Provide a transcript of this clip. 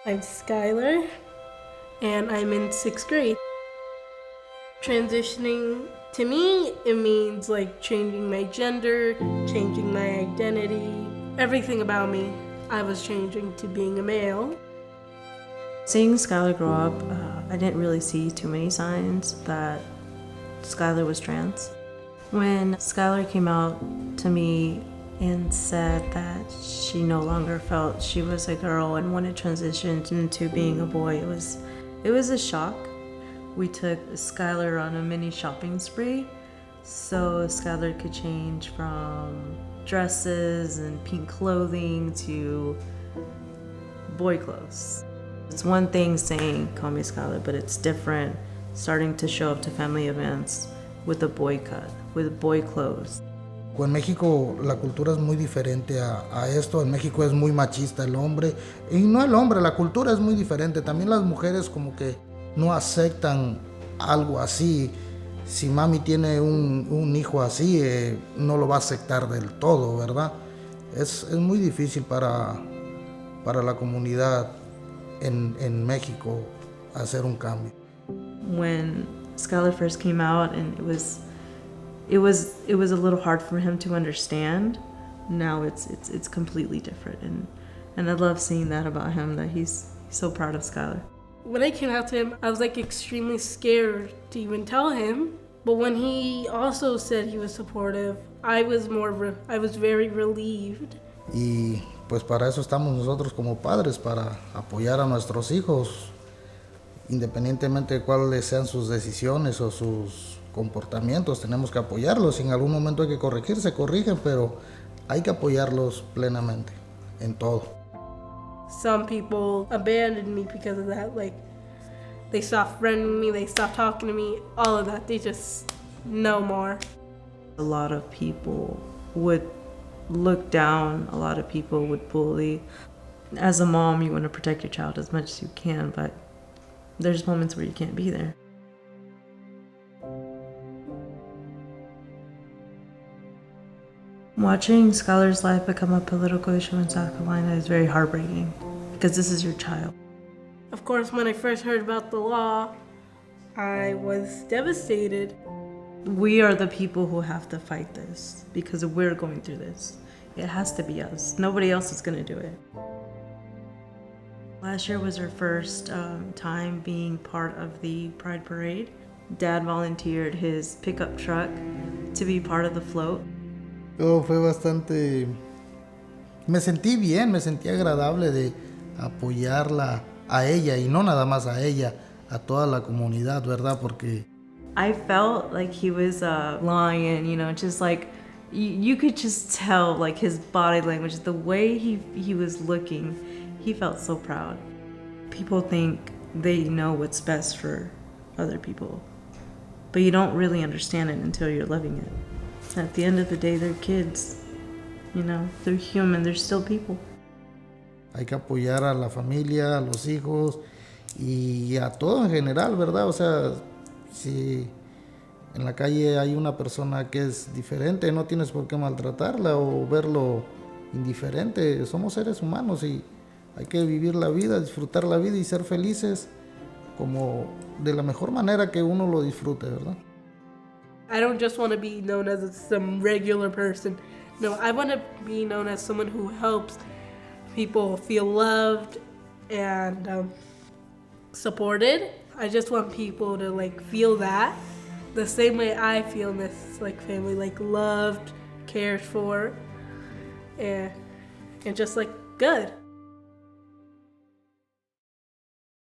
I'm Skyler, and I'm in 6th grade. Transitioning, to me, it means like changing my gender, changing my identity, everything about me. I was changing to being a male. Seeing Skyler grow up, I didn't really see too many signs that Skyler was trans. When Skyler came out to me and said that she no longer felt she was a girl and wanted to transition into being a boy, it was a shock. We took Skyler on a mini shopping spree so Skyler could change from dresses and pink clothing to boy clothes. It's one thing saying, "Call me Skyler," but it's different starting to show up to family events with a boy cut, with boy clothes. En México la cultura es muy diferente a esto. En México es muy machista el hombre. Y no el hombre, la cultura es muy diferente. También las mujeres como que no aceptan algo así. Si mami tiene un hijo así, no lo va a aceptar del todo, ¿verdad? Es muy difícil para la comunidad en México hacer un cambio. When Skyler first came out, and it was a little hard for him to understand. Now it's completely different, and I love seeing that about him, that he's so proud of Skyler. When I came out to him, I was like extremely scared to even tell him. But when he also said he was supportive, I was very relieved. Y pues para eso estamos nosotros como padres, para apoyar a nuestros hijos, independientemente de cuáles sean sus decisiones o sus comportamientos. Tenemos que apoyarlos. Si en algún momento hay que corregir, se corrigen, pero hay que apoyarlos plenamente en todo. Some people abandoned me because of that. Like, they stopped friending me, they stopped talking to me, all of that. They just no more. A lot of people would look down, a lot of people would bully. As a mom, you want to protect your child as much as you can, but there's moments where you can't be there. Watching Skyler's life become a political issue in South Carolina is very heartbreaking, because this is your child. Of course, when I first heard about the law, I was devastated. We are the people who have to fight this, because we're going through this. It has to be us. Nobody else is going to do it. Last year was our first time being part of the Pride Parade. Dad volunteered his pickup truck to be part of the float. Todo fue bastante... Me sentí bien, me sentí agradable de apoyarla a ella, y no nada más a ella, a toda la comunidad, ¿verdad? Porque I felt like he was a lion, you know, just like, you could just tell, like, his body language, the way he was looking, he felt so proud. People think they know what's best for other people, but you don't really understand it until you're living it. At the end of the day, they're kids, you know, they're human, they're still people. hay que apoyar a la familia, a los hijos y a todo en general, ¿verdad? O sea, si en la calle hay una persona que es diferente, no tienes por qué maltratarla o verlo indiferente. Somos seres humanos y hay que vivir la vida, disfrutar la vida y ser felices como de la mejor manera que uno lo disfrute, ¿verdad? I don't just want to be known as some regular person. No, I want to be known as someone who helps people feel loved and supported. I just want people to like feel that the same way I feel in this like family, like loved, cared for, and just like good.